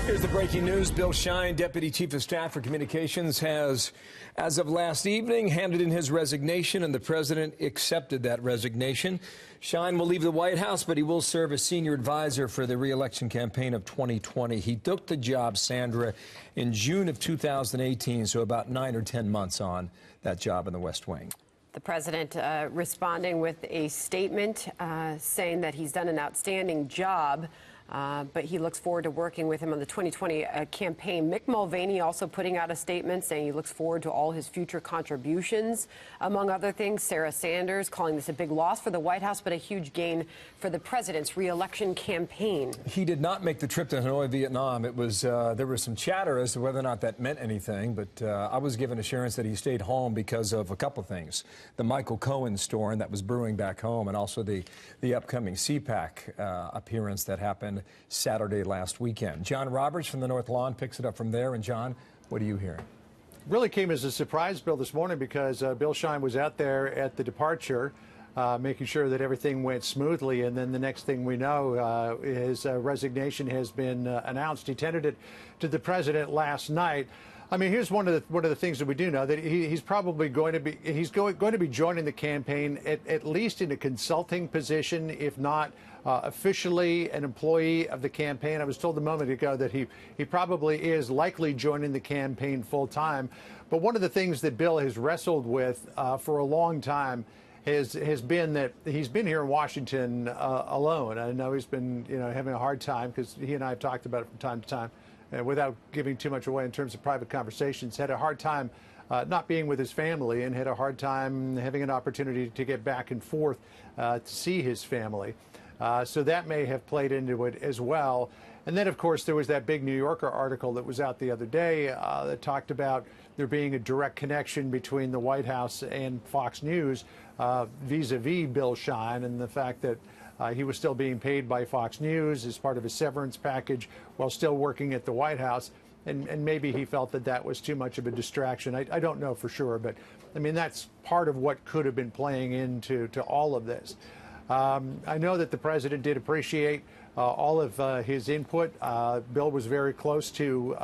Here's the breaking news. Bill Shine, Deputy Chief of Staff for Communications, has, as of last evening, handed in his resignation, and the president accepted that resignation. Shine will leave the White House, but he will serve as senior advisor for the re-election campaign of 2020. He took the job, Sandra, in June of 2018, so about 9 or 10 months on that job in the West Wing. The president responding with a statement saying that he's done an outstanding job. But he looks forward to working with him on the 2020 campaign. Mick Mulvaney also putting out a statement saying he looks forward to all his future contributions. Among other things, Sarah Sanders calling this a big loss for the White House, but a huge gain for the president's re-election campaign. He did not make the trip to Hanoi, Vietnam. It was there was some chatter as to whether or not that meant anything, but I was given assurance that he stayed home because of a couple things: the Michael Cohen storm that was brewing back home, and also the upcoming CPAC appearance that happened Saturday last weekend. John Roberts from the North Lawn picks it up from there. And John, what are you hearing? Really came as a surprise, Bill, this morning because Bill Shine was out there at the departure, making sure that everything went smoothly. And then the next thing we know, his resignation has been announced. He tendered it to the president last night. I mean, here's one of the things that we do know, that he's probably going to be joining the campaign at least in a consulting position, if not officially an employee of the campaign. I was told a moment ago that he probably is likely joining the campaign full time. But one of the things that Bill has wrestled with for a long time has been that he's been here in Washington alone. I know he's been having a hard time, because he and I have talked about it from time to time. Without giving too much away in terms of private conversations, had a hard time not being with his family, and had a hard time having an opportunity to get back and forth to see his family. So that may have played into it as well. And then, of course, there was that big New Yorker article that was out the other day that talked about there being a direct connection between the White House and Fox News vis-a-vis Bill Shine, and the fact that he was still being paid by Fox News as part of his severance package while still working at the White House. And maybe he felt that that was too much of a distraction. I don't know for sure, but I mean, that's part of what could have been playing into all of this. I know that the president did appreciate all of his input. Bill was very close to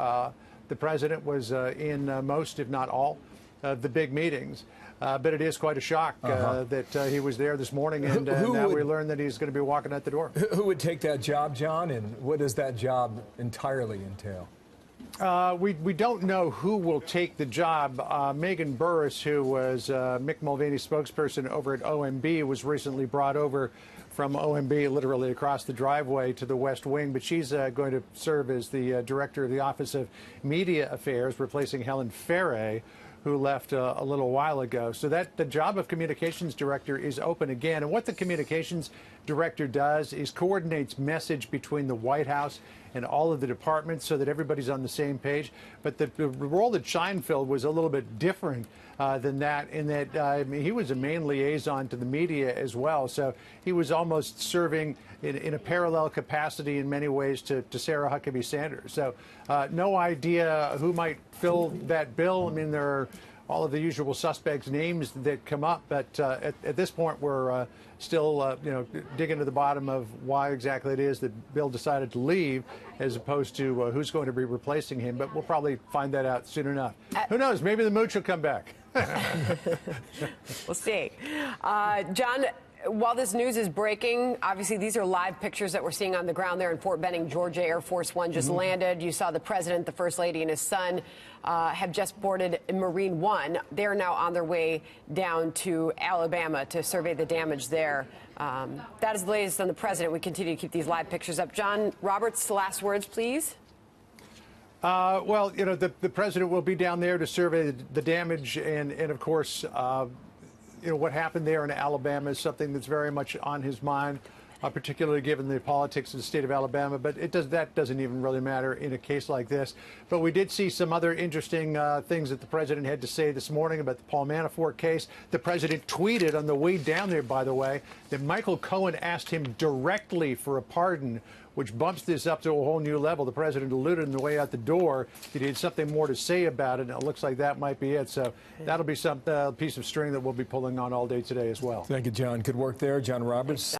the president, was in most, if not all, the big meetings. But it is quite a shock that he was there this morning, and now we learn that he's going to be walking out the door. Who would take that job, John, and what does that job entirely entail? We don't know who will take the job. Megan Burris, who was Mick Mulvaney's spokesperson over at OMB, was recently brought over from OMB literally across the driveway to the West Wing, but she's going to serve as the director of the Office of Media Affairs, replacing Helen Ferre, who left a little while ago. So that the job of communications director is open again. And what the communications director does is coordinates message between the White House and all of the departments so that everybody's on the same page. But the role that Shine filled was a little bit different than that, in that I mean, he was a main liaison to the media as well. So he was almost serving in a parallel capacity in many ways to Sarah Huckabee Sanders. So no idea who might fill that bill. I mean, there are all of the usual suspects' names that come up, but at this point, we're still, digging to the bottom of why exactly it is that Bill decided to leave, as opposed to who's going to be replacing him. But we'll probably find that out soon enough. Who knows? Maybe the mooch will come back. We'll see. John, while this news is breaking, obviously these are live pictures that we're seeing on the ground there in Fort Benning, Georgia. Air Force One just landed. You saw the president, the first lady, and his son have just boarded Marine One. They're now on their way down to Alabama to survey the damage there. That is the latest on the president. We continue to keep these live pictures up. John Roberts, last words, please. Well, the president will be down there to survey the damage, and of course, what happened there in Alabama is something that's very much on his mind, particularly given the politics of the state of Alabama. But that doesn't even really matter in a case like this. But we did see some other interesting things that the president had to say this morning about the Paul Manafort case. The president tweeted on the way down there, by the way, that Michael Cohen asked him directly for a pardon, which bumps this up to a whole new level. The president alluded on the way out the door that he had something more to say about it, and it looks like that might be it. So that'll be some piece of string that we'll be pulling on all day today as well. Thank you, John. Good work there. John Roberts.